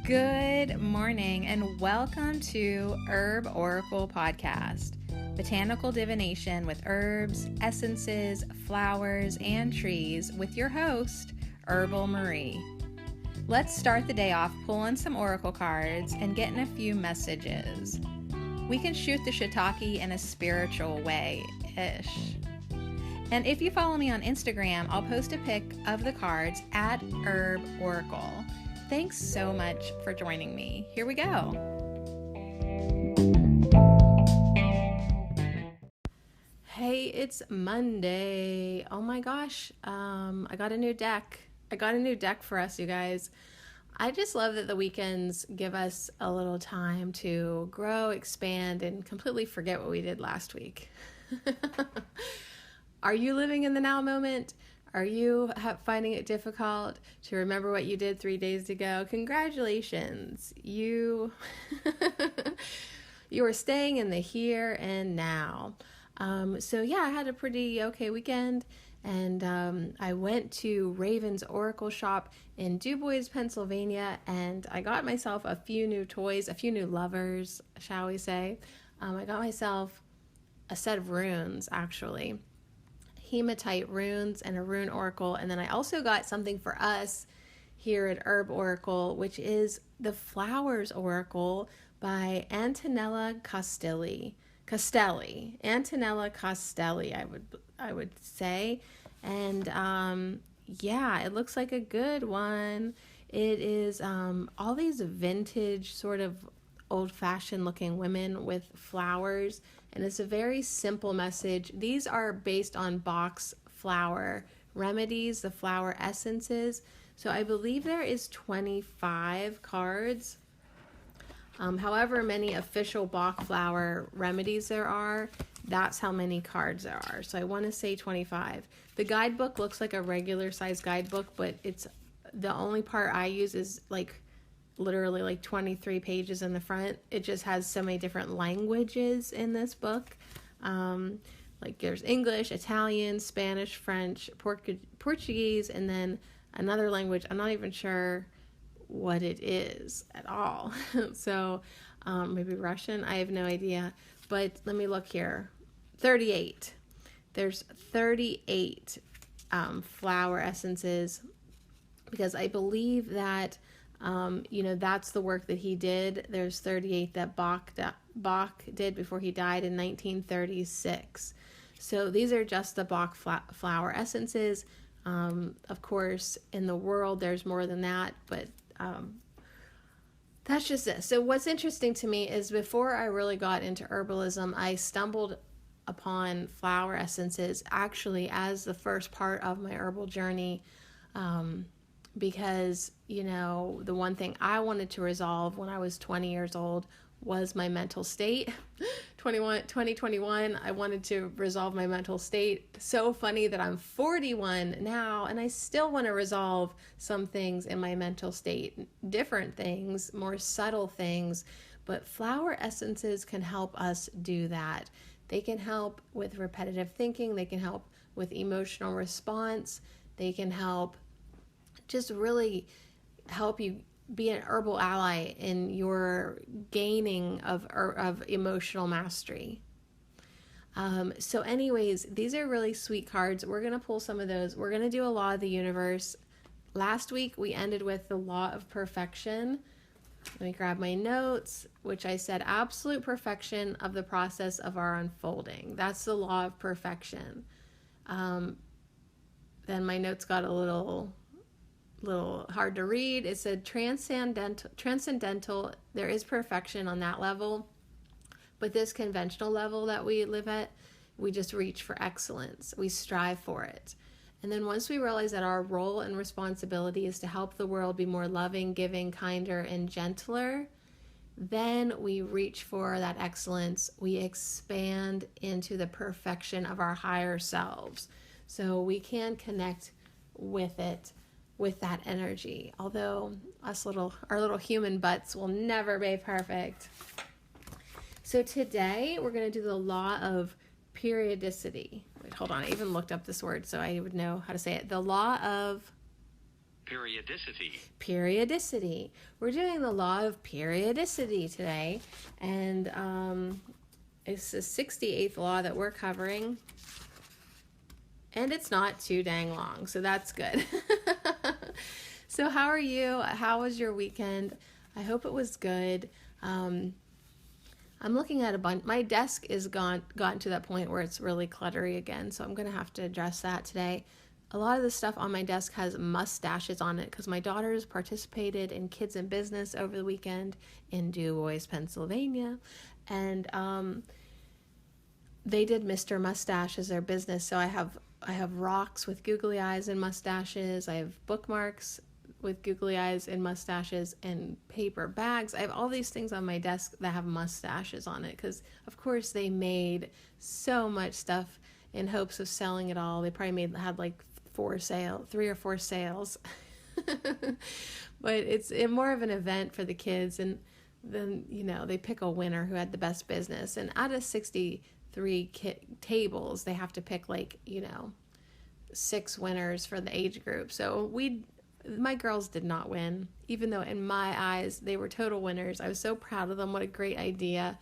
Good morning and welcome to Herb Oracle Podcast, botanical divination with herbs, essences, flowers, and trees with your host, Herbal Marie. Let's start the day off pulling some oracle cards and getting a few messages. We can shoot the shiitake in a spiritual way-ish. And if you follow me on Instagram, I'll post a pic of the cards at Herb Oracle. Thanks so much for joining me. Here we go. Hey, it's Monday. Oh my gosh. I got a new deck. For us, you guys. I just love that the weekends give us a little time to grow, expand, and completely forget what we did last week. Are you living in the now moment? Are you finding it difficult to remember what you did 3 days ago? Congratulations. You are staying in the here and now. So yeah, I had a pretty okay weekend, and I went to Raven's Oracle Shop in DuBois, Pennsylvania, and I got myself a few new toys, a few new lovers, shall we say. I got myself a set of runes, actually. Hematite runes and a rune oracle, and then I also got something for us here at Herb Oracle, which is the Flowers Oracle by Antonella Castelli. Antonella Castelli, I would say, and yeah, it looks like a good one. It is all these vintage sort of old-fashioned looking women with flowers, and it's a very simple message. These are based on Bach's flower remedies, the flower essences. So I believe there is 25 cards. However many official Bach flower remedies there are, that's how many cards there are. So I want to say 25. The guidebook looks like a regular size guidebook, but it's the only part I use is literally 23 pages in the front. It just has so many different languages in this book. There's English, Italian, Spanish, French, Portuguese, and then another language. I'm not even sure what it is at all. So maybe Russian. I have no idea. But let me look here. 38. There's 38 flower essences, because I believe that that's the work that he did. There's 38 that Bach did before he died in 1936. So these are just the Bach flower essences. Of course, in the world, there's more than that, but that's just it. So what's interesting to me is before I really got into herbalism, I stumbled upon flower essences actually as the first part of my herbal journey. Because, the one thing I wanted to resolve when I was 20 years old was my mental state. 2021, I wanted to resolve my mental state. So funny that I'm 41 now, and I still want to resolve some things in my mental state. Different things, more subtle things, but flower essences can help us do that. They can help with repetitive thinking. They can help with emotional response. They can help just really help you be an herbal ally in your gaining of emotional mastery. So anyways, these are really sweet cards. We're going to pull some of those. We're going to do a law of the universe. Last week, we ended with the law of perfection. Let me grab my notes, which I said absolute perfection of the process of our unfolding. That's the law of perfection. Then my notes got a little hard to read. It said transcendental. There is perfection on that level, but this conventional level that we live at, we just reach for excellence. We strive for it. And then once we realize that our role and responsibility is to help the world be more loving, giving, kinder, and gentler, then we reach for that excellence. We expand into the perfection of our higher selves. So we can connect with it, with that energy, although our little human butts will never be perfect. So today we're going to do the law of periodicity. Wait, hold on. I even looked up this word so I would know how to say it. The law of Periodicity. Periodicity. We're doing the law of periodicity today, and it's the 68th law that we're covering, and it's not too dang long, so that's good. So how are you? How was your weekend? I hope it was good. I'm looking at a bunch. My desk is gotten to that point where it's really cluttery again, so I'm going to have to address that today. A lot of the stuff on my desk has mustaches on it because my daughters participated in Kids in Business over the weekend in Du Bois, Pennsylvania, and they did Mr. Mustache as their business. So I have rocks with googly eyes and mustaches. I have bookmarks with googly eyes and mustaches and paper bags. I have all these things on my desk that have mustaches on it because, of course, they made so much stuff in hopes of selling it all. They probably had like 3 or 4 sales. But it's more of an event for the kids, and then they pick a winner who had the best business, and out of 63 tables they have to pick 6 winners for the age group. So my girls did not win, even though in my eyes they were total winners. I was so proud of them. What a great idea.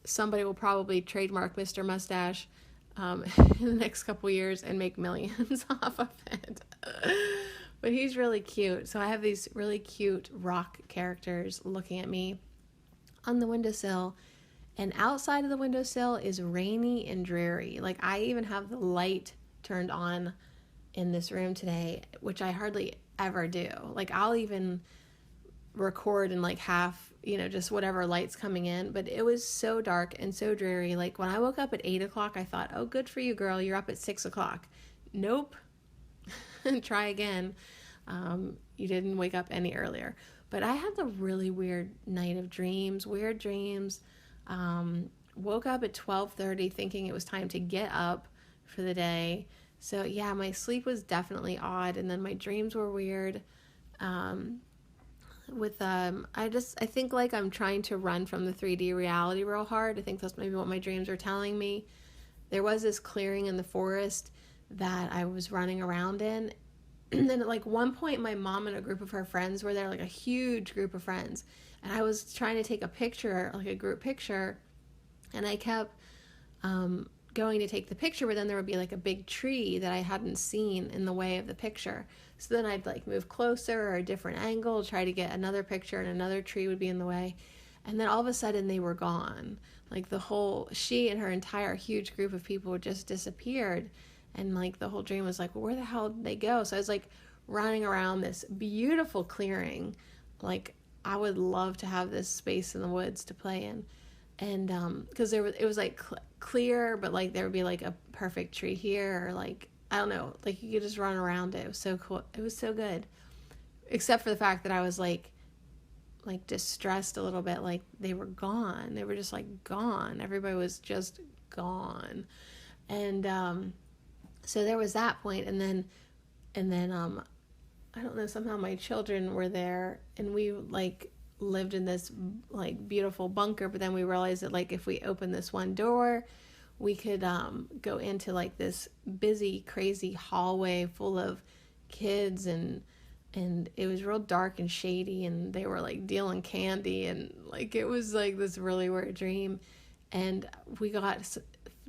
Somebody will probably trademark Mr. Mustache in the next couple years and make millions off of it. But he's really cute. So I have these really cute rock characters looking at me on the windowsill, and outside of the windowsill is rainy and dreary. Like, I even have the light turned on in this room today, which I hardly ever do. Like, I'll even record in half, just whatever light's coming in. But it was so dark and so dreary. Like, when I woke up at 8 o'clock, I thought, oh, good for you, girl. You're up at 6 o'clock. Nope. Try again. You didn't wake up any earlier. But I had the really weird night of dreams, weird dreams. Woke up at 12:30 thinking it was time to get up for the day. So yeah, my sleep was definitely odd, and then my dreams were weird. I think I'm trying to run from the 3D reality real hard. I think that's maybe what my dreams are telling me. There was this clearing in the forest that I was running around in, and then at one point my mom and a group of her friends were there, a huge group of friends, and I was trying to take a picture, a group picture, and I kept going to take the picture, but then there would be a big tree that I hadn't seen in the way of the picture. So then I'd move closer or a different angle, try to get another picture, and another tree would be in the way. And then all of a sudden they were gone. She and her entire huge group of people just disappeared. And the whole dream was where the hell did they go? So I was running around this beautiful clearing. I would love to have this space in the woods to play in. And because it was clear, but there would be a perfect tree here, or I don't know, you could just run around it. It was so cool. It was so good, except for the fact that I was distressed a little bit. They were gone. They were just gone. Everybody was just gone. And so there was that point, and then I don't know, somehow my children were there, and we lived in this beautiful bunker, but then we realized that if we opened this one door, we could go into this busy, crazy hallway full of kids, and it was real dark and shady, and they were dealing candy, and it was this really weird dream. And we got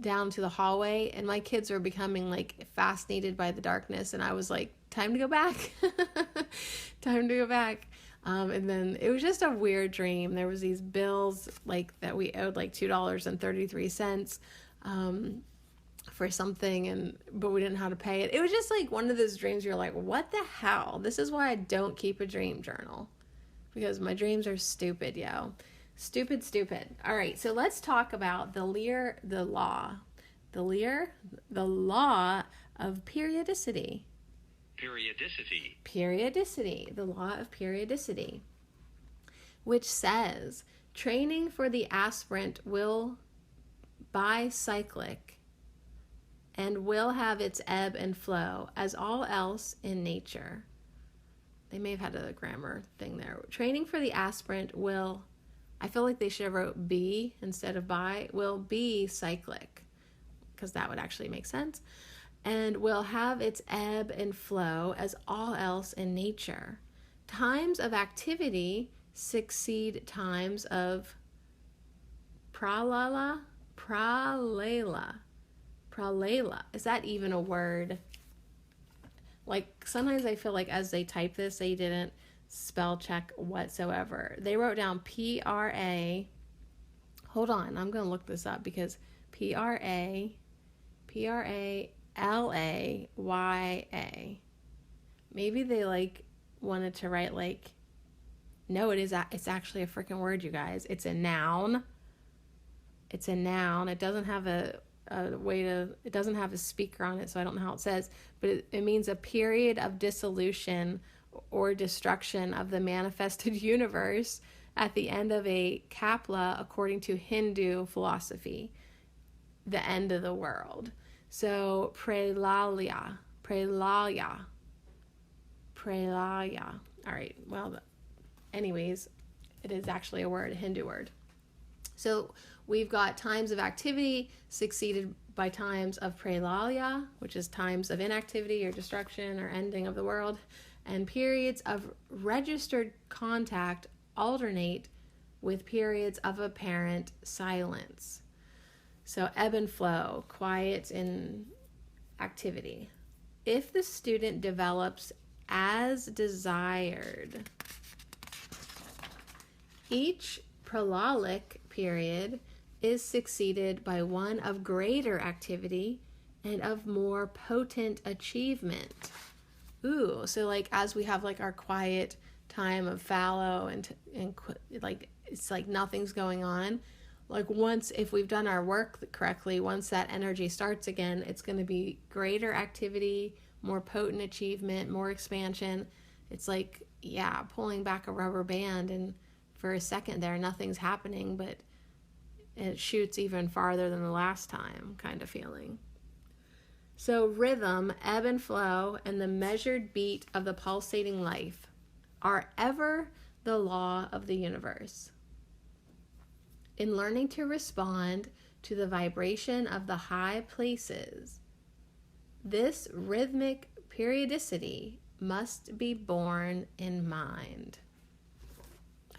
down to the hallway, and my kids were becoming fascinated by the darkness, and I was time to go back. Time to go back. And then it was just a weird dream. There was these bills that we owed $2.33 for something, but we didn't know how to pay it. It was just one of those dreams you're what the hell? This is why I don't keep a dream journal, because my dreams are stupid, yo. Stupid. All right, so let's talk about the law of periodicity. Periodicity, the law of periodicity, which says training for the aspirant will be cyclic and will have its ebb and flow as all else in nature. They may have had a grammar thing there. Training for the aspirant will, I feel they should have wrote be instead of by, will be cyclic, because that would actually make sense. and will have its ebb and flow as all else in nature. Times of activity succeed times of pralela. Is that even a word? Like, sometimes I feel like as they type this, they didn't spell check whatsoever. They wrote down P-R-A. Hold on, I'm going to look this up because P-R-A-L-A-Y-A. Maybe they like wanted to write like, no, it's actually a freaking word, you guys. It's a noun. It's a noun. It doesn't have it doesn't have a speaker on it, so I don't know how it says, but it means a period of dissolution or destruction of the manifested universe at the end of a kapla, according to Hindu philosophy, the end of the world. So pralalya. All right, well, anyways, it is actually a word, a Hindu word. So we've got times of activity succeeded by times of pralalya, which is times of inactivity or destruction or ending of the world, and periods of registered contact alternate with periods of apparent silence. So ebb and flow, quiet and activity. If the student develops as desired, each pralalic period is succeeded by one of greater activity and of more potent achievement. Ooh, so like as we have like our quiet time of fallow and like it's like nothing's going on. Like once, if we've done our work correctly, once that energy starts again, it's going to be greater activity, more potent achievement, more expansion. It's like, yeah, pulling back a rubber band, and for a second there, nothing's happening, but it shoots even farther than the last time kind of feeling. So rhythm, ebb and flow, and the measured beat of the pulsating life are ever the law of the universe. In learning to respond to the vibration of the high places, this rhythmic periodicity must be borne in mind.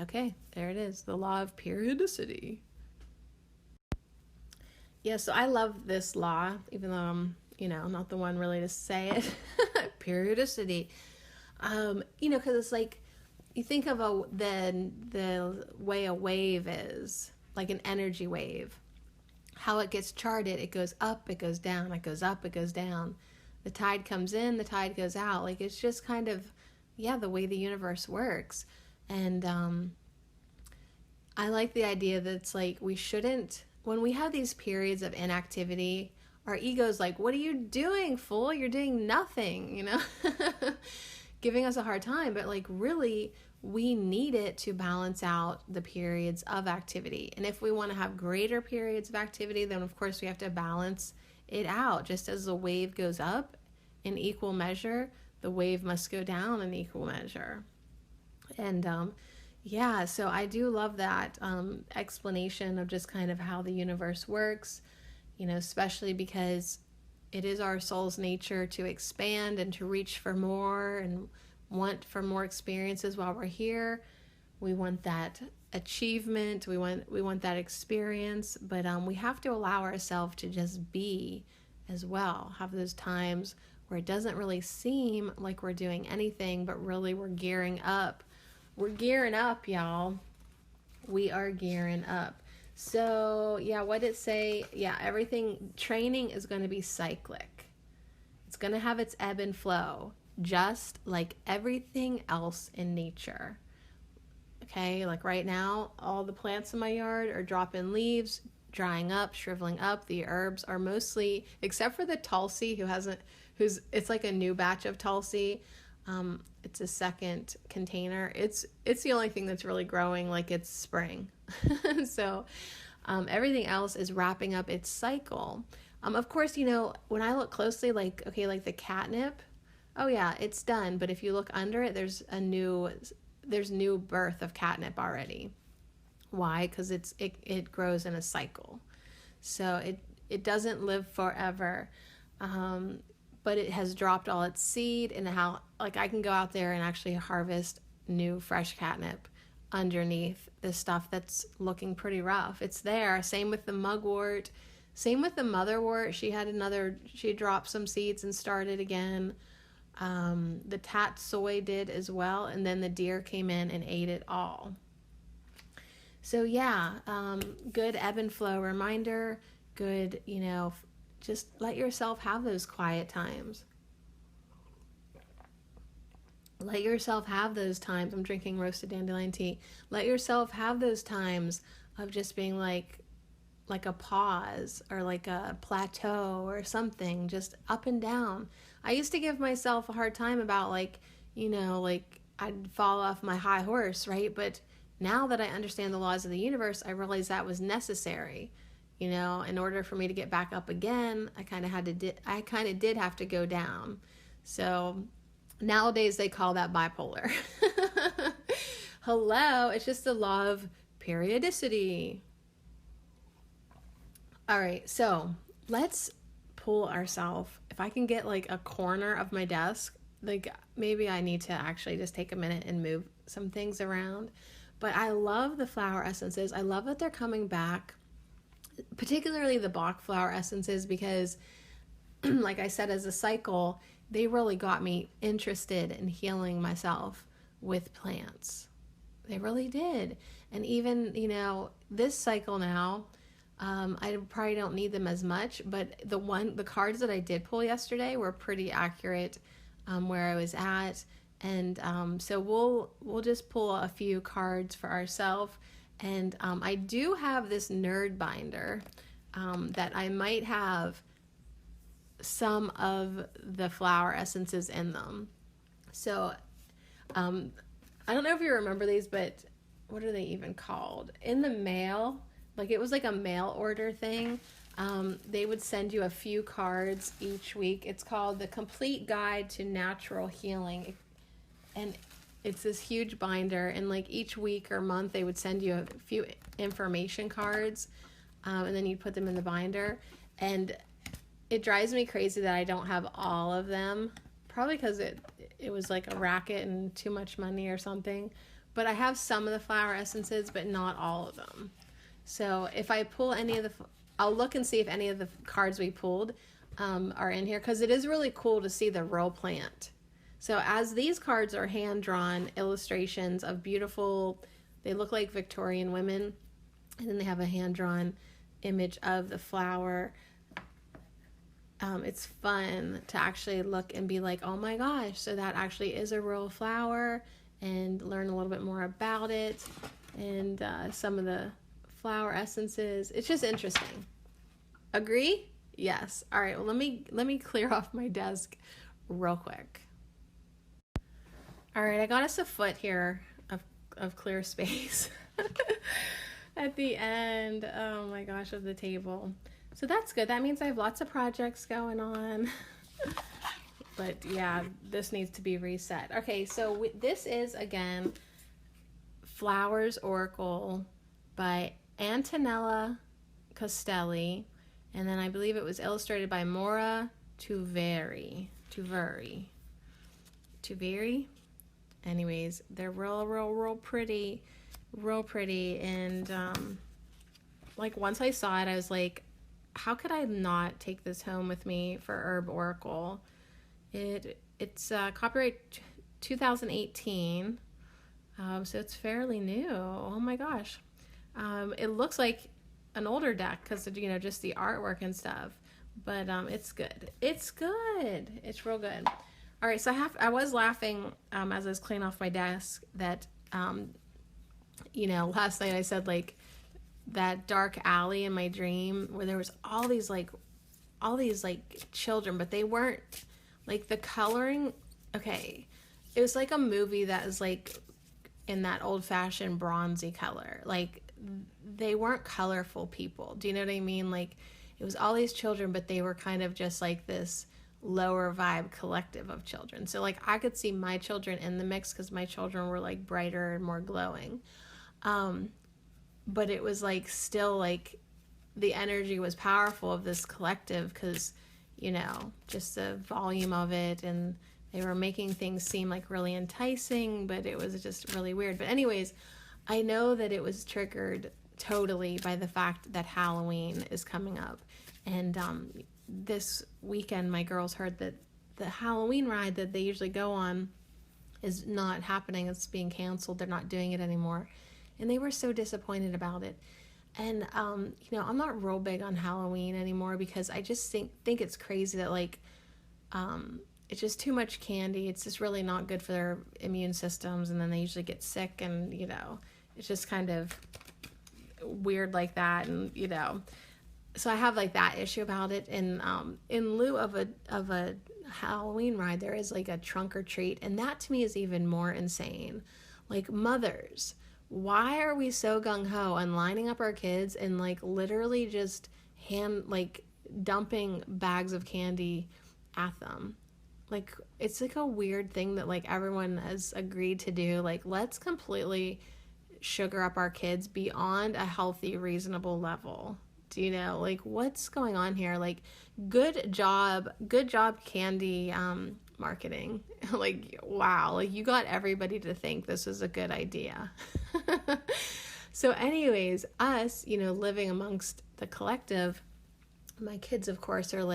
Okay, there it is, the law of periodicity. Yeah, so I love this law, even though I'm, not the one really to say it. Periodicity. Because it's like, you think of the way a wave is, like an energy wave. How it gets charted, it goes up, it goes down, it goes up, it goes down. The tide comes in, the tide goes out. Like, it's just kind of, the way the universe works. And I like the idea that it's like we shouldn't, when we have these periods of inactivity, our ego's like, what are you doing, fool? You're doing nothing, giving us a hard time. But like, really, we need it to balance out the periods of activity. And if we want to have greater periods of activity, then of course we have to balance it out. Just as the wave goes up in equal measure, the wave must go down in equal measure. And so I do love that explanation of just kind of how the universe works, especially because it is our soul's nature to expand and to reach for more and want for more experiences while we're here. We want that achievement, we want that experience, but we have to allow ourselves to just be as well. Have those times where it doesn't really seem like we're doing anything, but really we're gearing up. We're gearing up, y'all. We are gearing up. So, what did it say? Everything, training is going to be cyclic. It's going to have its ebb and flow, just like everything else in nature. Okay, like right now, all the plants in my yard are dropping leaves, drying up, shriveling up. The herbs are mostly, except for the Tulsi, it's like a new batch of Tulsi. It's a second container. It's the only thing that's really growing like it's spring. So everything else is wrapping up its cycle. Of course, when I look closely, like the catnip, it's done. But if you look under it, there's new birth of catnip already. Why? Because it grows in a cycle. So it doesn't live forever. but it has dropped all its seed, and how like I can go out there and actually harvest new fresh catnip underneath this stuff that's looking pretty rough. It's there. Same with the mugwort. Same with the motherwort. She dropped some seeds and started again. The tatsoi did as well, and then the deer came in and ate it all. So yeah, good ebb and flow reminder. Good, just let yourself have those quiet times. Let yourself have those times. I'm drinking roasted dandelion tea. Let yourself have those times of just being like a pause or like a plateau or something, just up and down. I used to give myself a hard time about like I'd fall off my high horse, right? But now that I understand the laws of the universe, I realize that was necessary. In order for me to get back up again, I kind of did have to go down. So nowadays they call that bipolar. Hello, it's just the law of periodicity. All right, so let's pull ourselves. If I can get like a corner of my desk, like maybe I need to actually just take a minute and move some things around. But I love the flower essences. I love that they're coming back, particularly the Bach flower essences, because like I said, as a cycle, they really got me interested in healing myself with plants. They really did. And even, this cycle now, I probably don't need them as much, but the cards that I did pull yesterday were pretty accurate where I was at. And so we'll just pull a few cards for ourselves. And I do have this nerd binder that I might have some of the flower essences in them. So I don't know if you remember these, but what are they even called? In the mail, like it was like a mail order thing. They would send you a few cards each week. It's called The Complete Guide to Natural Healing. And it's this huge binder, and like each week or month they would send you a few information cards, and then you'd put them in the binder. And it drives me crazy that I don't have all of them, probably because it was like a racket and too much money or something. But I have some of the flower essences, but not all of them. So if I pull I'll look and see if any of the cards we pulled are in here, because it is really cool to see the real plant. So as these cards are hand-drawn illustrations of beautiful, they look like Victorian women, and then they have a hand-drawn image of the flower. It's fun to actually look and be like, oh my gosh, so that actually is a real flower, and learn a little bit more about it, and some of the flower essences. It's just interesting. Agree? Yes. All right, well, let me clear off my desk real quick. All right, I got us a foot here of clear space at the end, oh my gosh, of the table. So that's good. That means I have lots of projects going on. But yeah, this needs to be reset. Okay, so this is, again, Flowers Oracle by Antonella Costelli. And then I believe it was illustrated by Maura Tuveri. Anyways, they're real pretty. And like once I saw it, I was like, how could I not take this home with me for Herb Oracle? It's copyright 2018, so it's fairly new. Oh my gosh. It looks like an older deck because of, just the artwork and stuff, but it's good. It's real good. All right, so I was laughing as I was cleaning off my desk that last night I said like that dark alley in my dream where there was all these children, but they weren't like the coloring. Okay, it was like a movie that was like in that old-fashioned bronzy color. Like they weren't colorful people. Do you know what I mean? Like it was all these children, but they were kind of just like this lower vibe collective of children. So like I could see my children in the mix because my children were like brighter and more glowing. But it was like still like the energy was powerful of this collective because, just the volume of it, and they were making things seem like really enticing, but it was just really weird. But anyways, I know that it was triggered totally by the fact that Halloween is coming up. And this weekend, my girls heard that the Halloween ride that they usually go on is not happening. It's being canceled. They're not doing it anymore. And they were so disappointed about it. And, I'm not real big on Halloween anymore because I just think it's crazy that, it's just too much candy. It's just really not good for their immune systems. And then they usually get sick, and, it's just kind of weird like that. And, so I have that issue about it. And in lieu of a Halloween ride, there is a trunk or treat. And that to me is even more insane. Mothers, why are we so gung-ho on lining up our kids and literally just dumping bags of candy at them? It's a weird thing that everyone has agreed to do. Let's completely sugar up our kids beyond a healthy, reasonable level. Do you know, what's going on here? Good job candy marketing. Wow, you got everybody to think this is a good idea. So anyways, us, living amongst the collective, my kids, of course, are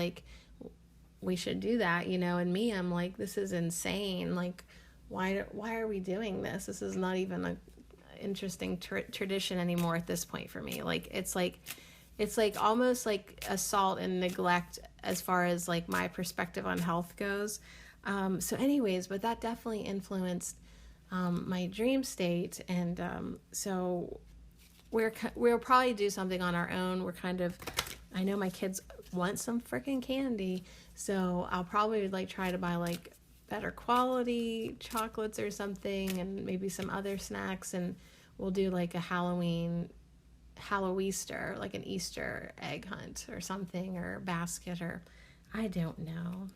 we should do that, and me, I'm this is insane. Why are we doing this? This is not even a interesting tradition anymore at this point for me. It's almost assault and neglect as far as my perspective on health goes. So anyways, but that definitely influenced my dream state. And so we'll probably do something on our own. I know my kids want some freaking candy, so I'll probably try to buy better quality chocolates or something, and maybe some other snacks, and we'll do a Halloweester, an Easter egg hunt or something, or basket, or I don't know.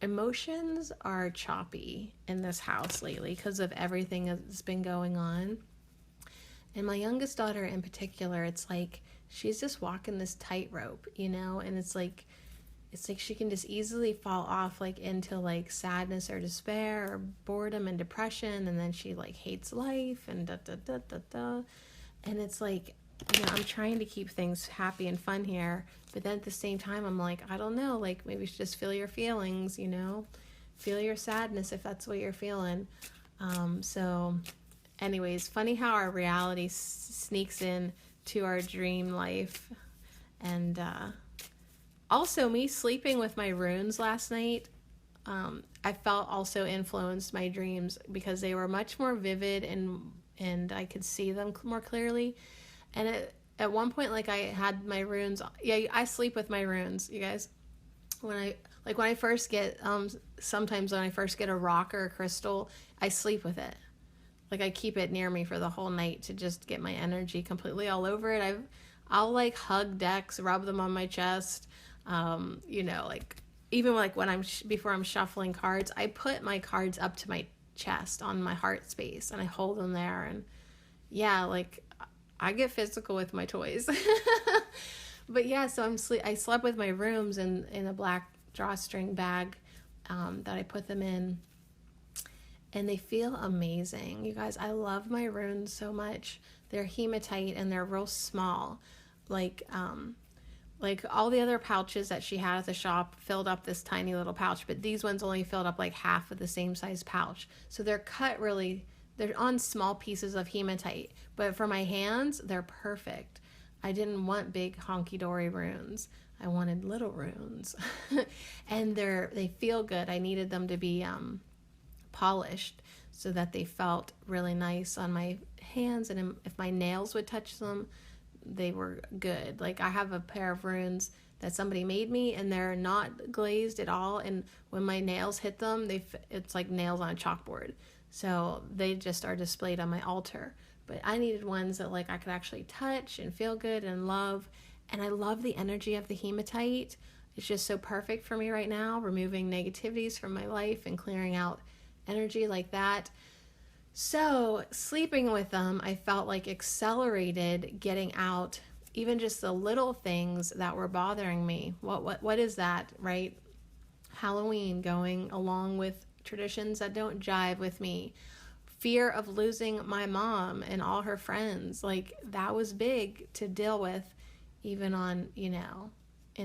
Emotions are choppy in this house lately because of everything that's been going on. And my youngest daughter in particular, it's she's just walking this tightrope, and it's she can just easily fall off into sadness or despair or boredom and depression, and then she hates life and da da da da da. And it's I'm trying to keep things happy and fun here, but then at the same time I'm I don't know, maybe you should just feel your feelings, feel your sadness if that's what you're feeling. So anyways, funny how our reality sneaks in to our dream life. And also me sleeping with my runes last night, I felt also influenced my dreams because they were much more vivid, and I could see them more clearly. And at one point, I had my runes. Yeah, I sleep with my runes, you guys. When I first get, sometimes when I first get a rock or a crystal, I sleep with it. I keep it near me for the whole night to just get my energy completely all over it. I'll hug decks, rub them on my chest. Even when before I'm shuffling cards, I put my cards up to my chest on my heart space, and I hold them there. And yeah, I get physical with my toys. But yeah, so I slept with my rooms in a black drawstring bag that I put them in. And they feel amazing. You guys, I love my runes so much. They're hematite and they're real small. All the other pouches that she had at the shop filled up this tiny little pouch, but these ones only filled up half of the same size pouch. So they're cut they're on small pieces of hematite, but for my hands, they're perfect. I didn't want big honky-dory runes. I wanted little runes. And they feel good. I needed them to be polished so that they felt really nice on my hands, and if my nails would touch them, they were good. I have a pair of runes that somebody made me, and they're not glazed at all, and when my nails hit them, it's like nails on a chalkboard. So they just are displayed on my altar. But I needed ones that I could actually touch and feel good and love. And I love the energy of the hematite. It's just so perfect for me right now, removing negativities from my life and clearing out energy like that. So sleeping with them, I felt accelerated getting out even just the little things that were bothering me. What is that, right? Halloween, going along with traditions that don't jive with me. Fear of losing my mom and all her friends. Like, that was big to deal with, even on, in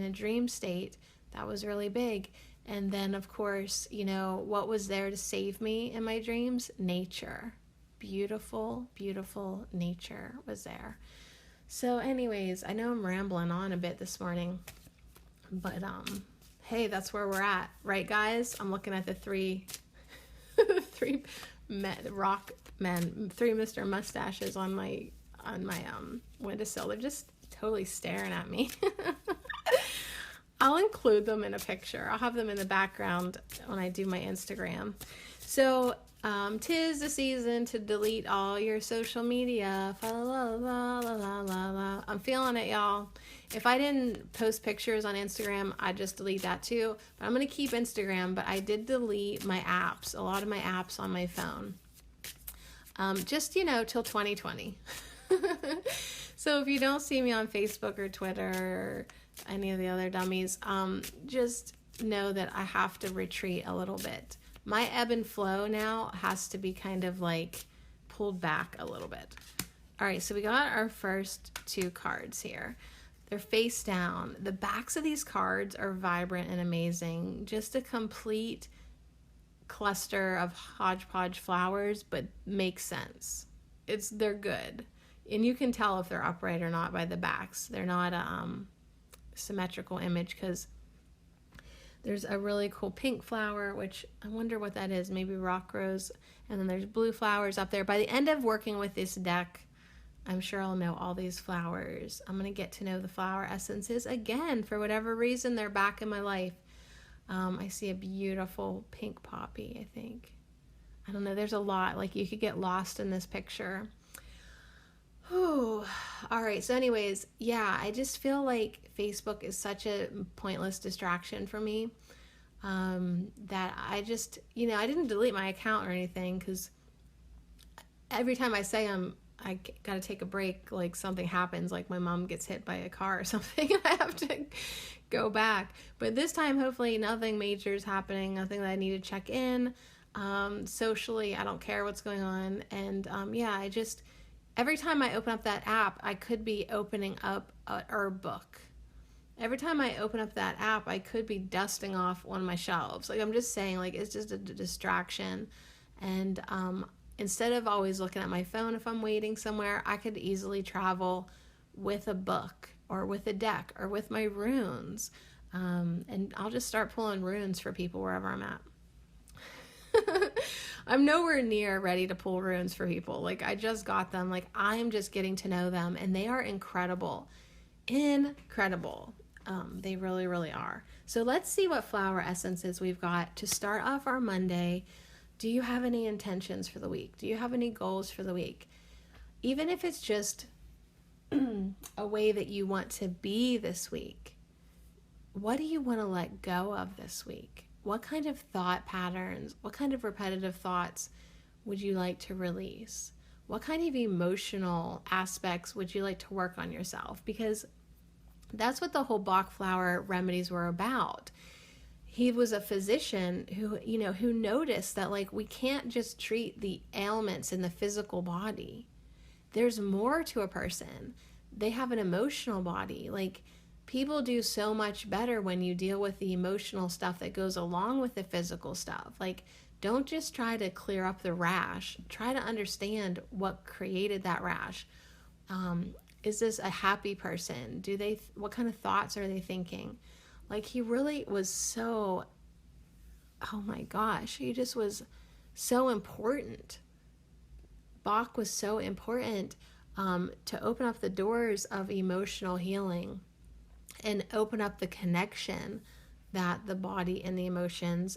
a dream state. That was really big. And then, of course, what was there to save me in my dreams? Nature. Beautiful, beautiful nature was there. So anyways, I know I'm rambling on a bit this morning, but hey, that's where we're at, right, guys? I'm looking at the three rock men, three Mr. Mustaches on my windowsill. They're just totally staring at me. I'll include them in a picture. I'll have them in the background when I do my Instagram. So, 'tis the season to delete all your social media. La, la, la, la, la, la. I'm feeling it, y'all. If I didn't post pictures on Instagram, I'd just delete that too. But I'm going to keep Instagram, but I did delete my apps, a lot of my apps on my phone. Just, till 2020. So if you don't see me on Facebook or Twitter or any of the other dummies, just know that I have to retreat a little bit. My ebb and flow now has to be kind of like pulled back a little bit. All right, so we got our first two cards here. They're face down. The backs of these cards are vibrant and amazing. Just a complete cluster of hodgepodge flowers, but makes sense. They're good. And you can tell if they're upright or not by the backs. They're not a symmetrical image, because there's a really cool pink flower, which I wonder what that is. Maybe rock rose. And then there's blue flowers up there. By the end of working with this deck, I'm sure I'll know all these flowers. I'm going to get to know the flower essences again. For whatever reason, they're back in my life. I see a beautiful pink poppy, I think. I don't know. There's a lot. Like, you could get lost in this picture. Whew. All right. So anyways, yeah, I just feel like Facebook is such a pointless distraction for me, that I just, I didn't delete my account or anything, because every time I say I got to take a break, like something happens, like my mom gets hit by a car or something, and I have to go back. But this time, hopefully nothing major is happening, nothing that I need to check in. Socially, I don't care what's going on. And yeah, every time I open up that app, I could be opening up a herb book. Every time I open up that app, I could be dusting off one of my shelves. Like, I'm just saying, like, it's just a distraction. And instead of always looking at my phone if I'm waiting somewhere, I could easily travel with a book or with a deck or with my runes. And I'll just start pulling runes for people wherever I'm at. I'm nowhere near ready to pull runes for people. Like, I just got them. Like, I am just getting to know them, and they are incredible. Incredible. They really, really are. So let's see what flower essences we've got to start off our Monday. Do you have any intentions for the week? Do you have any goals for the week? Even if it's just a way that you want to be this week, what do you want to let go of this week? What kind of thought patterns, what kind of repetitive thoughts would you like to release? What kind of emotional aspects would you like to work on yourself? Because that's what the whole Bach flower remedies were about. He was a physician who noticed that, like, we can't just treat the ailments in the physical body. There's more to a person. They have an emotional body. Like, people do so much better when you deal with the emotional stuff that goes along with the physical stuff. Like, don't just try to clear up the rash. Try to understand what created that rash. Is this a happy person? What kind of thoughts are they thinking? Like, he really was so, oh my gosh, he just was so important. Bach was so important to open up the doors of emotional healing and open up the connection that the body and the emotions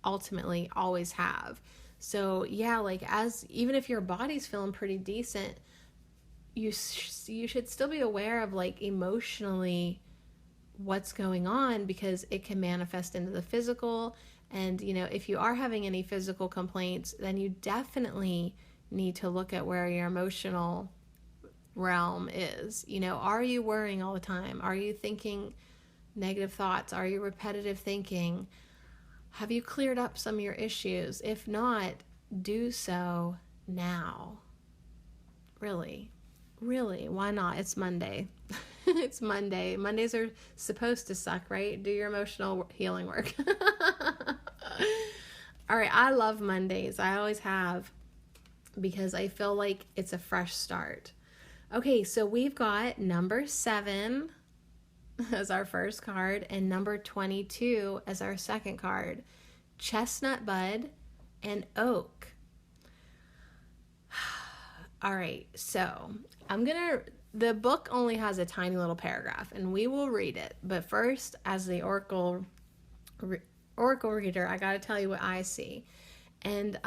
ultimately always have. So yeah, like, even if your body's feeling pretty decent, you should still be aware of, like, emotionally what's going on, because it can manifest into the physical. And if you are having any physical complaints, then you definitely need to look at where your emotional realm is. You know, are you worrying all the time? Are you thinking negative thoughts? Are you repetitive thinking? Have you cleared up some of your issues? If not, do so now. Really, why not? It's Monday. It's Monday. Mondays are supposed to suck, right? Do your emotional healing work. All right, I love Mondays. I always have, because I feel like it's a fresh start. Okay, so we've got number 7 as our first card and number 22 as our second card. Chestnut bud and oak. All right, so the book only has a tiny little paragraph and we will read it. But first, as the oracle reader, I got to tell you what I see. And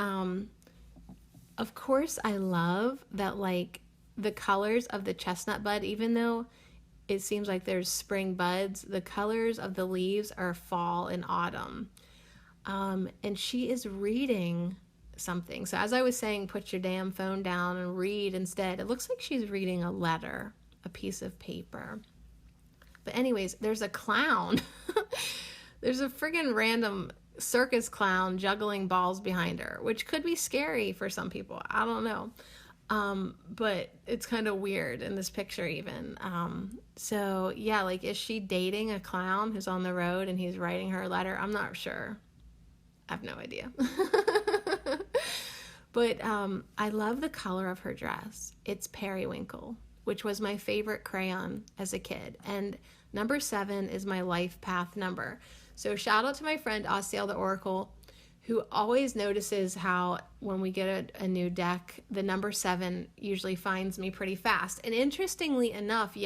of course, I love that, like, the colors of the chestnut bud, even though it seems like there's spring buds, the colors of the leaves are fall and autumn. And she is reading something. So as I was saying, put your damn phone down and read instead. It looks like she's reading a letter, a piece of paper. But anyways, there's a clown. There's a friggin' random circus clown juggling balls behind her, which could be scary for some people. I don't know. But it's kind of weird in this picture even. So yeah, like, is she dating a clown who's on the road and he's writing her a letter? I'm not sure. I have no idea. But I love the color of her dress. It's periwinkle, which was my favorite crayon as a kid. And number 7 is my life path number. So shout out to my friend Osceola the Oracle, who always notices how when we get a new deck, the number 7 usually finds me pretty fast. And interestingly enough,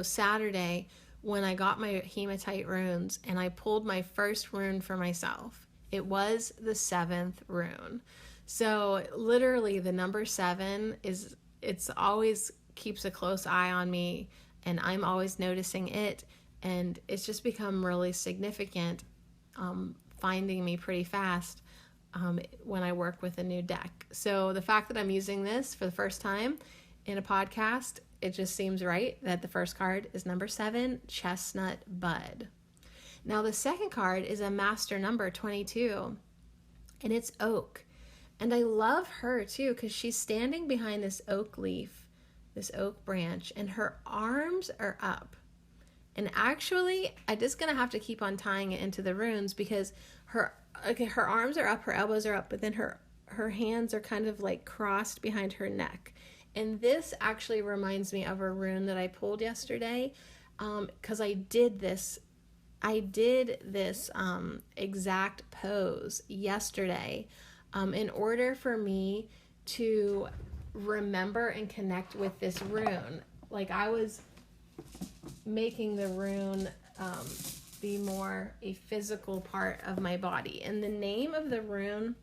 Saturday, when I got my hematite runes and I pulled my first rune for myself, it was the 7th rune. So literally the number 7 it's always keeps a close eye on me, and I'm always noticing it. And it's just become really significant, finding me pretty fast when I work with a new deck. So the fact that I'm using this for the first time in a podcast, it just seems right that the first card is number 7, Chestnut Bud. Now the second card is a master number, 22, and it's oak. And I love her too, because she's standing behind this oak leaf, this oak branch, and her arms are up. And actually, I'm just going to have to keep on tying it into the runes, because her arms are up, her elbows are up, but then her hands are kind of like crossed behind her neck. And this actually reminds me of a rune that I pulled yesterday, because I did this exact pose yesterday in order for me to remember and connect with this rune. Like, I was making the rune be more a physical part of my body. And the name of the rune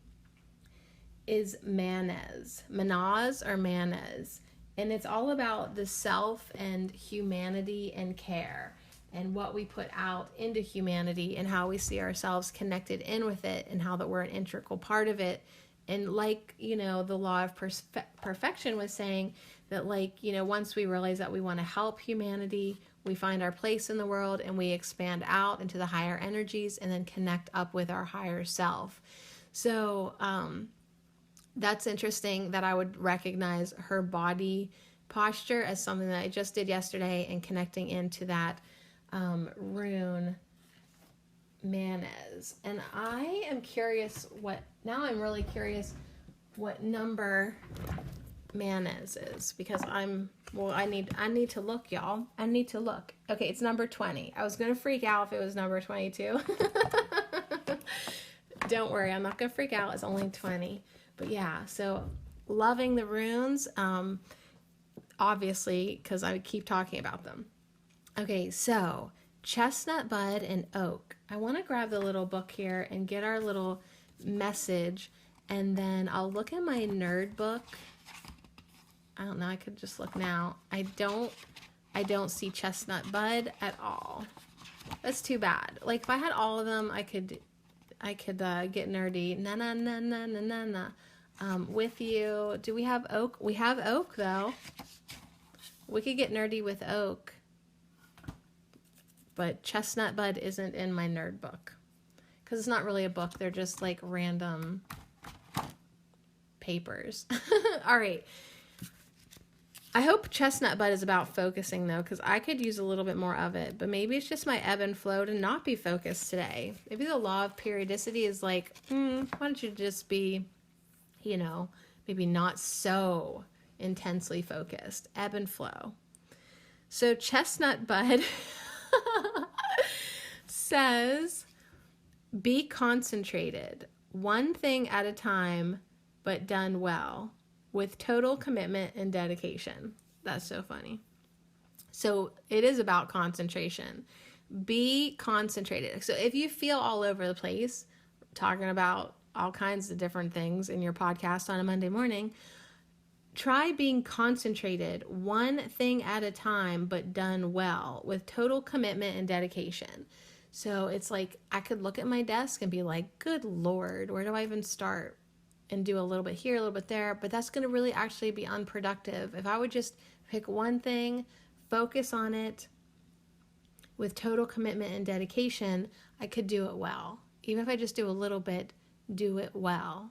is Manez. Manaz or Manez. And it's all about the self and humanity and care, and what we put out into humanity and how we see ourselves connected in with it, and how that we're an integral part of it. And like, the law of perfection was saying that, like, once we realize that we want to help humanity, we find our place in the world and we expand out into the higher energies and then connect up with our higher self. So that's interesting that I would recognize her body posture as something that I just did yesterday, and connecting into that rune Manez. And I am curious I'm really curious what number Manez is, because I need to look, y'all. I need to look. Okay, it's number 20. I was going to freak out if it was number 22. Don't worry, I'm not going to freak out. It's only 20. But yeah, so loving the runes, obviously, because I keep talking about them. Okay, so chestnut bud and oak. I want to grab the little book here and get our little message, and then I'll look at my nerd book. I don't know, I could just look now. I don't see chestnut bud at all. That's too bad. Like, if I had all of them, I could get nerdy. Na na na na na na na. with you. Do we have oak? We have oak, though. We could get nerdy with oak. But chestnut bud isn't in my nerd book. Because it's not really a book. They're just like random papers. All right. I hope chestnut bud is about focusing, though, because I could use a little bit more of it. But maybe it's just my ebb and flow to not be focused today. Maybe the law of periodicity is like, why don't you just be, maybe not so intensely focused. Ebb and flow. So chestnut bud says, be concentrated, one thing at a time, but done well, with total commitment and dedication. That's so funny. So it is about concentration. Be concentrated. So if you feel all over the place, talking about all kinds of different things in your podcast on a Monday morning, try being concentrated, one thing at a time, but done well, with total commitment and dedication. So it's like I could look at my desk and be like, good Lord, where do I even start? And do a little bit here, a little bit there, but that's going to really actually be unproductive. If I would just pick one thing, focus on it with total commitment and dedication, I could do it well. Even if I just do a little bit, do it well.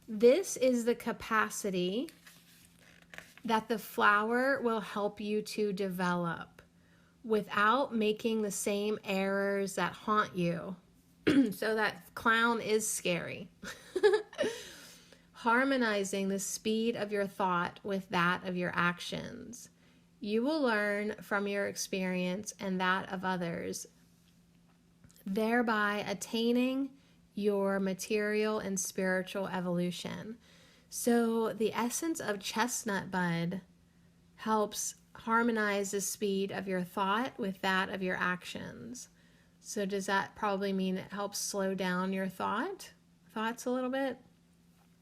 This is the capacity that the flower will help you to develop without making the same errors that haunt you. So that clown is scary. Harmonizing the speed of your thought with that of your actions. You will learn from your experience and that of others, thereby attaining your material and spiritual evolution. So the essence of chestnut bud helps harmonize the speed of your thought with that of your actions. So does that probably mean it helps slow down your thoughts a little bit?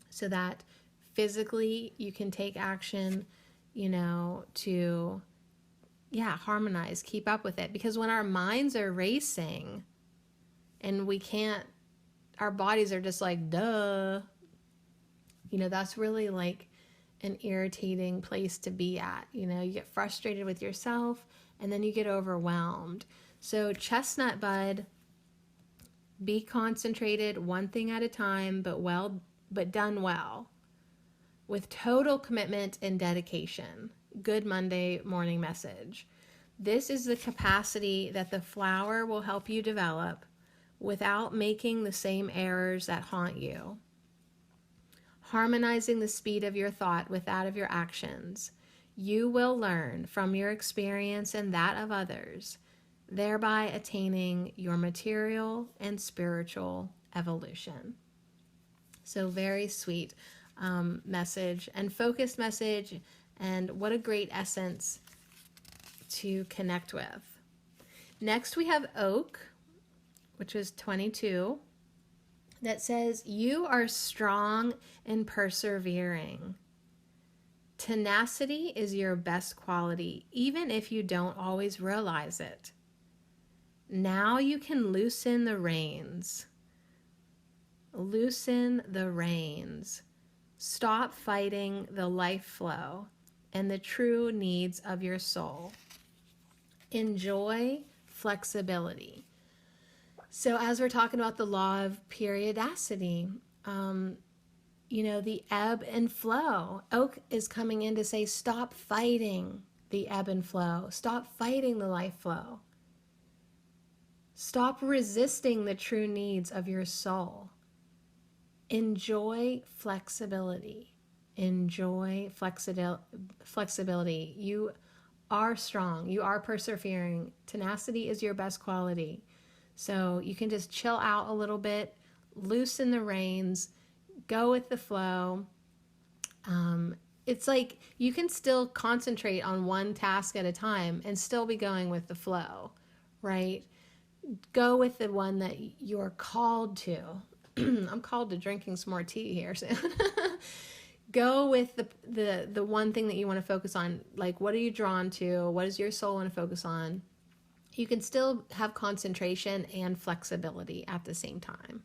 So that physically you can take action, to, harmonize, keep up with it. Because when our minds are racing and our bodies are just like, duh, that's really like an irritating place to be at. You get frustrated with yourself and then you get overwhelmed. So chestnut bud, be concentrated, one thing at a time, but done well, with total commitment and dedication. Good Monday morning message. This is the capacity that the flower will help you develop without making the same errors that haunt you. Harmonizing the speed of your thought with that of your actions. You will learn from your experience and that of others, thereby attaining your material and spiritual evolution. So very sweet message and focused message, and what a great essence to connect with. Next we have oak, which is 22, that says, you are strong and persevering. Tenacity is your best quality, even if you don't always realize it. Now you can loosen the reins. Loosen the reins. Stop fighting the life flow and the true needs of your soul. Enjoy flexibility. So as we're talking about the law of periodicity, the ebb and flow, oak is coming in to say, stop fighting the ebb and flow. Stop fighting the life flow. Stop resisting the true needs of your soul. Enjoy flexibility. Enjoy flexibility. You are strong. You are persevering. Tenacity is your best quality. So you can just chill out a little bit, loosen the reins, go with the flow. It's like you can still concentrate on one task at a time and still be going with the flow, right? Go with the one that you're called to. I'm called to drinking some more tea here soon. Go with the one thing that you want to focus on. Like, what are you drawn to? What does your soul want to focus on? You can still have concentration and flexibility at the same time.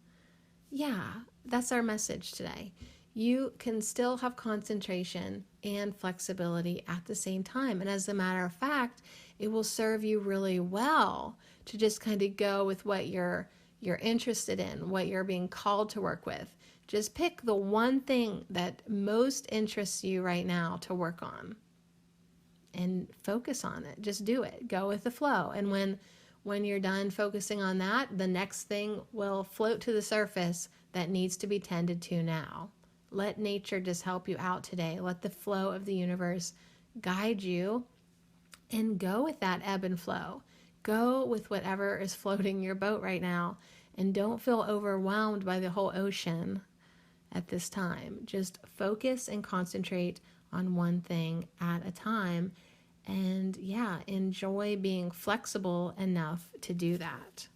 Yeah, that's our message today. you can still have concentration and flexibility at the same time. And as a matter of fact, it will serve you really well to just kind of go with what you're interested in, what you're being called to work with. Just pick the one thing that most interests you right now to work on and focus on it. Just do it. Go with the flow. And when you're done focusing on that, the next thing will float to the surface that needs to be tended to now. Let nature just help you out today. Let the flow of the universe guide you, and go with that ebb and flow. Go with whatever is floating your boat right now, and don't feel overwhelmed by the whole ocean at this time. Just focus and concentrate on one thing at a time, and enjoy being flexible enough to do that.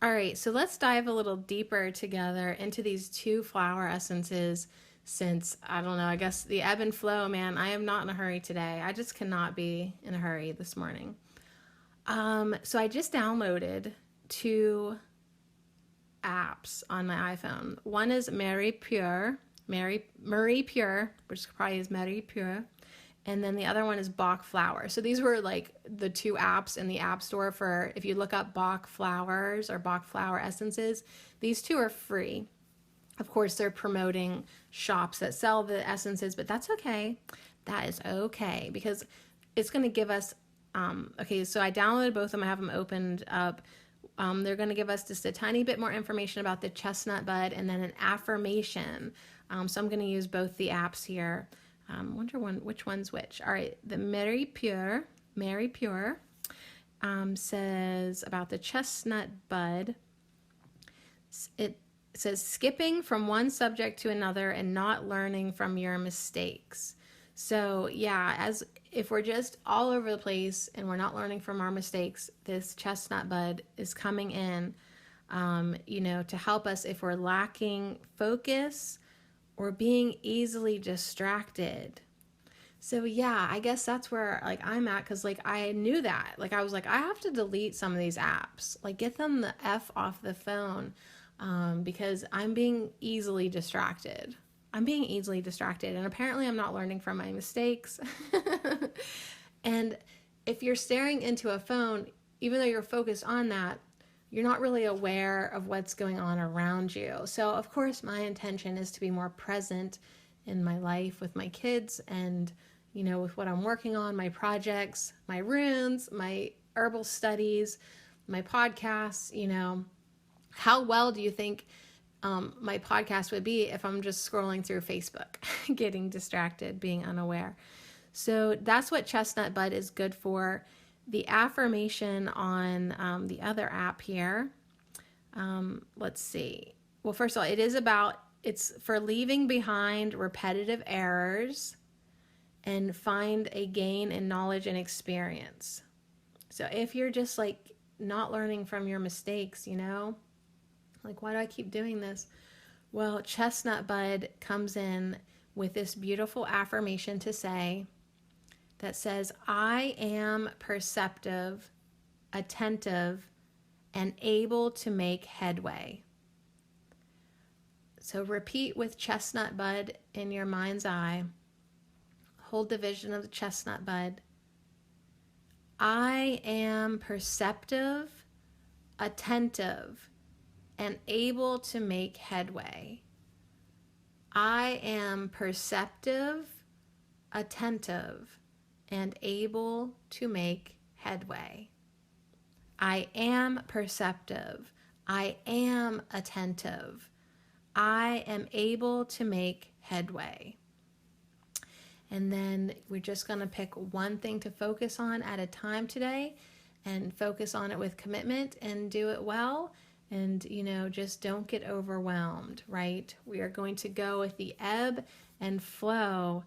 All right, so let's dive a little deeper together into these 2 flower essences, since, I don't know, I guess the ebb and flow, man, I am not in a hurry today. I just cannot be in a hurry this morning. So I just downloaded 2 apps on my iPhone. One is Marie Pure, which probably is Marie Pure. And then the other one is Bach Flower. So these were like the 2 apps in the App Store for, if you look up Bach Flowers or Bach Flower Essences, these 2 are free. Of course, they're promoting shops that sell the essences, but that's okay. That is okay, because it's going to give us, okay, so I downloaded both of them. I have them opened up. They're going to give us just a tiny bit more information about the chestnut bud and then an affirmation. So I'm going to use both the apps here. Wonder which one's which. All right, the Marie Pure says about the chestnut bud. It says skipping from one subject to another and not learning from your mistakes. So as if we're just all over the place and we're not learning from our mistakes, this chestnut bud is coming in, to help us if we're lacking focus or being easily distracted. So I guess that's where I'm at, because I knew that. I was like, I have to delete some of these apps. Get them the F off the phone, because I'm being easily distracted. And apparently I'm not learning from my mistakes. And if you're staring into a phone, even though you're focused on that, you're not really aware of what's going on around you. So of course my intention is to be more present in my life with my kids and, with what I'm working on, my projects, my runes, my herbal studies, my podcasts. How well do you think my podcast would be if I'm just scrolling through Facebook, getting distracted, being unaware? So that's what chestnut bud is good for. The affirmation on the other app here, let's see. Well, first of all, it's for leaving behind repetitive errors and find a gain in knowledge and experience. So if you're just not learning from your mistakes, why do I keep doing this? Well, chestnut bud comes in with this beautiful affirmation to say, that says, I am perceptive, attentive, and able to make headway. So repeat with chestnut bud in your mind's eye. Hold the vision of the chestnut bud. I am perceptive, attentive, and able to make headway. I am perceptive, attentive, and able to make headway. I am perceptive. I am attentive. I am able to make headway. And then we're just going to pick one thing to focus on at a time today, and focus on it with commitment and do it well. And, just don't get overwhelmed, right? We are going to go with the ebb and flow,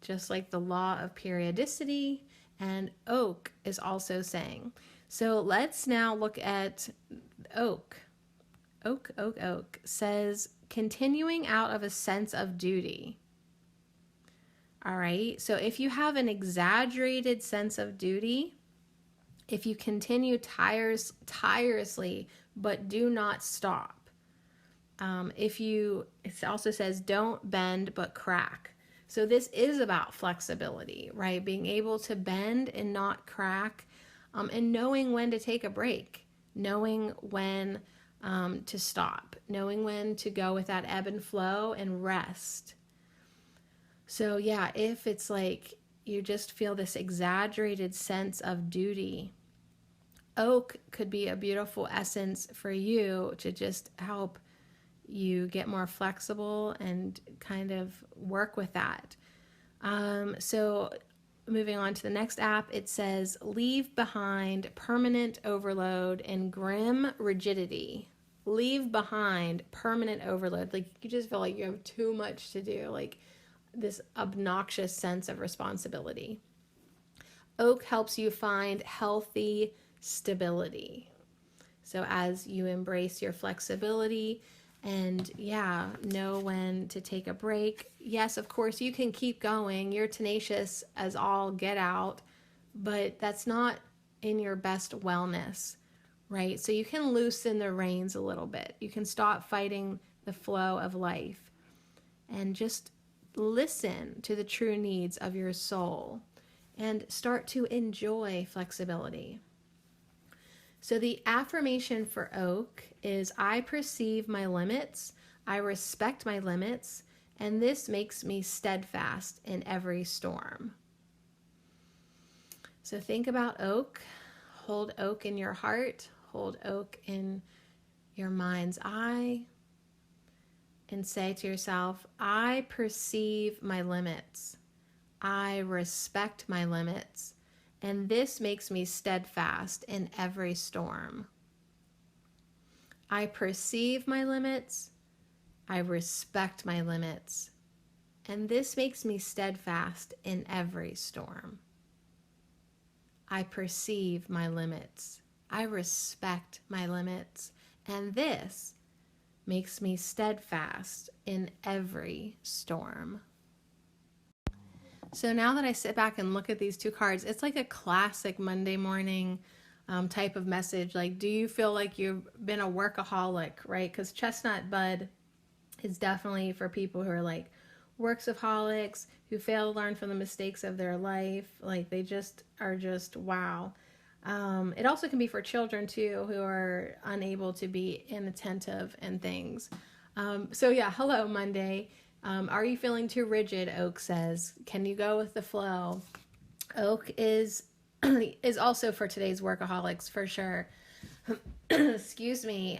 just like the law of periodicity and oak is also saying. So let's now look at oak. Oak says continuing out of a sense of duty. All right. So if you have an exaggerated sense of duty, if you continue tirelessly but do not stop, It also says don't bend but crack. So this is about flexibility, right? Being able to bend and not crack, and knowing when to take a break, knowing when to stop, knowing when to go with that ebb and flow and rest. So yeah, if it's like you just feel this exaggerated sense of duty, oak could be a beautiful essence for you to just help you get more flexible and kind of work with that. So moving on to the next app, it says leave behind permanent overload and grim rigidity. Leave behind permanent overload. Like you just feel like you have too much to do, like this obnoxious sense of responsibility. Oak helps you find healthy stability. So as you embrace your flexibility and know when to take a break. Yes, of course, you can keep going. You're tenacious as all get out, but that's not in your best wellness, right? So you can loosen the reins a little bit. You can stop fighting the flow of life and just listen to the true needs of your soul and start to enjoy flexibility. So the affirmation for oak is I perceive my limits, I respect my limits, and this makes me steadfast in every storm. So think about oak, hold oak in your heart, hold oak in your mind's eye, and say to yourself, I perceive my limits, I respect my limits, and this makes me steadfast in every storm. I perceive my limits, I respect my limits, and this makes me steadfast in every storm. I perceive my limits, I respect my limits, and this makes me steadfast in every storm. So now that I sit back and look at these two cards, it's like a classic Monday morning type of message. Like, do you feel like you've been a workaholic, right? Because chestnut bud is definitely for people who are like worksaholics, who fail to learn from the mistakes of their life. Like they just are just, wow. It also can be for children too, who are unable to be inattentive and things. So yeah, hello Monday. Are you feeling too rigid? Oak says. Can you go with the flow? Oak is also for today's workaholics for sure. Excuse me.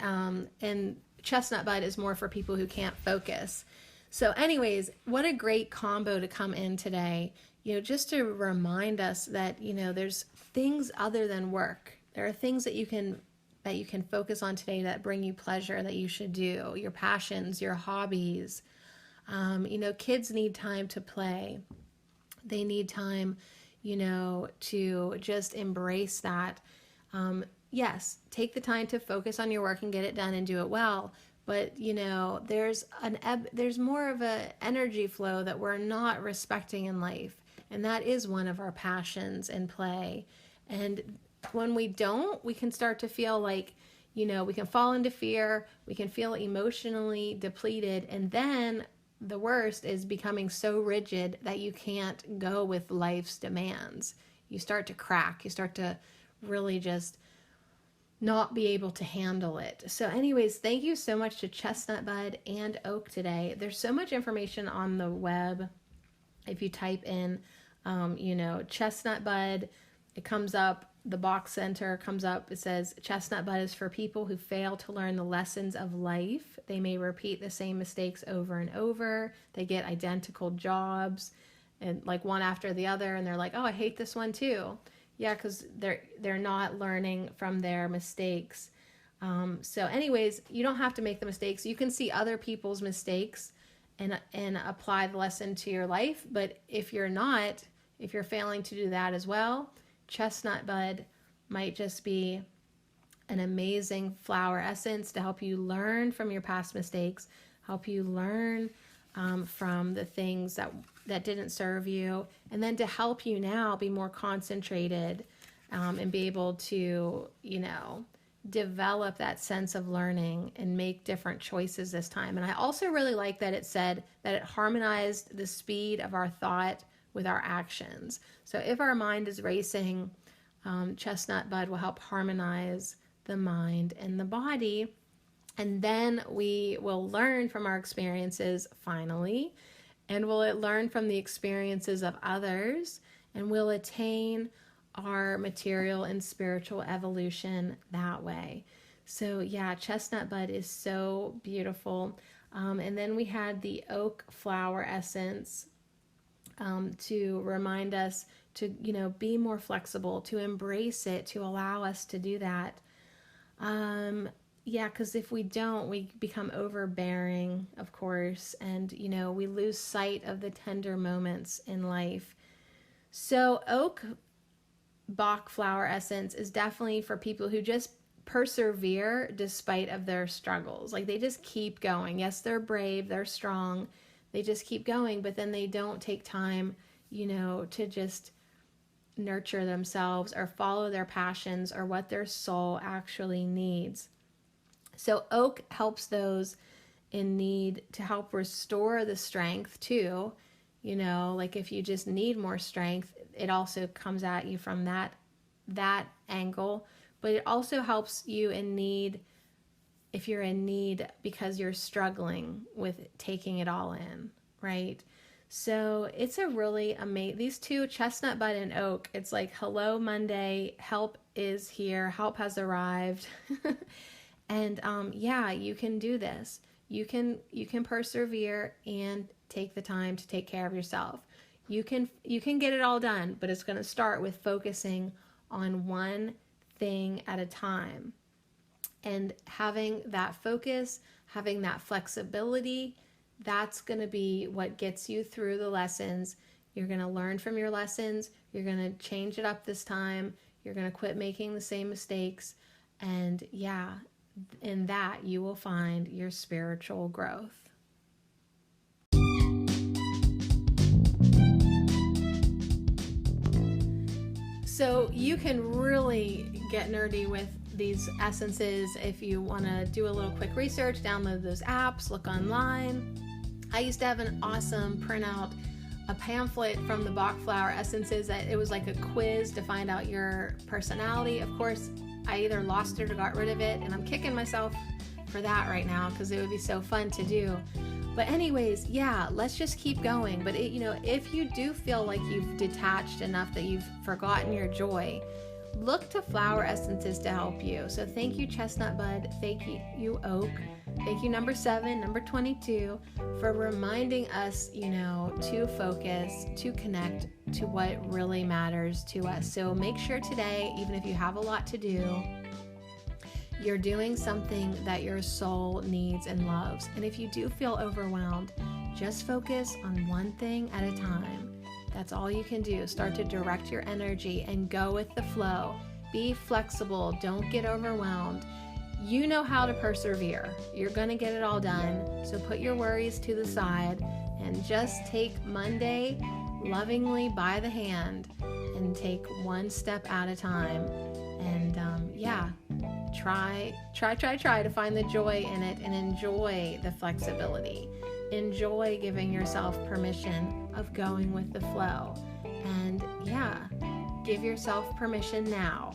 And chestnut bud is more for people who can't focus. So anyways, what a great combo to come in today, just to remind us that, there's things other than work. There are things that you can focus on today that bring you pleasure, that you should do, your passions, your hobbies. Kids need time to play. They need time, to just embrace that. Yes, take the time to focus on your work and get it done and do it well. But, there's more of a energy flow that we're not respecting in life. And that is one of our passions in play. And when we don't, we can start to feel like, we can fall into fear. We can feel emotionally depleted. And then the worst is becoming so rigid that you can't go with life's demands. You start to crack. You start to really just not be able to handle it. So anyways, thank you so much to Chestnut Bud and Oak today. There's so much information on the web. If you type in, Chestnut Bud, it comes up, the box center comes up. It says Chestnut Bud is for people who fail to learn the lessons of life. They may repeat the same mistakes over and over. They get identical jobs and like one after the other. And they're like, oh, I hate this one too. Yeah, because they're not learning from their mistakes. So anyways, you don't have to make the mistakes. You can see other people's mistakes and apply the lesson to your life. But if you're failing to do that as well, Chestnut Bud might just be an amazing flower essence to help you learn from your past mistakes, help you learn from the things that didn't serve you, and then to help you now be more concentrated and be able to, develop that sense of learning and make different choices this time. And I also really like that it said that it harmonized the speed of our thought with our actions. So if our mind is racing, chestnut bud will help harmonize the mind and the body. And then we will learn from our experiences finally, and we'll learn from the experiences of others, and we'll attain our material and spiritual evolution that way. So yeah, chestnut bud is so beautiful. And then we had the oak flower essence to remind us to, be more flexible, to embrace it, to allow us to do that. Yeah, because if we don't, we become overbearing, of course, and, we lose sight of the tender moments in life. So oak Bach flower essence is definitely for people who just persevere despite of their struggles. Like they just keep going. Yes, they're brave, they're strong. They just keep going, but then they don't take time, to just nurture themselves or follow their passions or what their soul actually needs. So oak helps those in need to help restore the strength too. Like if you just need more strength, it also comes at you from that angle. But it also helps you in need if you're in need because you're struggling with taking it all in, right? So it's a really amazing, these two, chestnut bud and oak, it's like, hello Monday, help is here, help has arrived. And yeah, you can do this. You can persevere and take the time to take care of yourself. You can get it all done, but it's going to start with focusing on one thing at a time. And having that focus, having that flexibility, that's going to be what gets you through the lessons. You're going to learn from your lessons. You're going to change it up this time. You're going to quit making the same mistakes. And yeah, in that you will find your spiritual growth. So you can really get nerdy with these essences if you want to do a little quick research, download those apps, look online. I used to have an awesome printout, a pamphlet from the Bach flower essences. It was like a quiz to find out your personality. Of course, I either lost it or got rid of it, and I'm kicking myself for that right now because it would be so fun to do. But anyways, yeah, let's just keep going. But if you do feel like you've detached enough that you've forgotten your joy, look to flower essences to help you. So thank you, chestnut bud. Thank you, oak. Thank you, number 7, number 22, for reminding us, to focus, to connect to what really matters to us. So make sure today, even if you have a lot to do, you're doing something that your soul needs and loves. And if you do feel overwhelmed, just focus on one thing at a time. That's all you can do. Start to direct your energy and go with the flow. Be flexible. Don't get overwhelmed. You know how to persevere. You're going to get it all done. So put your worries to the side and just take Monday lovingly by the hand and take one step at a time. And try to find the joy in it and enjoy the flexibility. Enjoy giving yourself permission of going with the flow. And give yourself permission now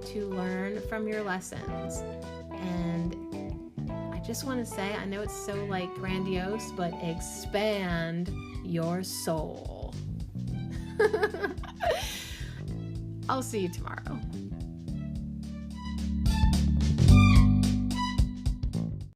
to learn from your lessons. And I just want to say, I know it's so grandiose, but expand your soul. I'll see you tomorrow.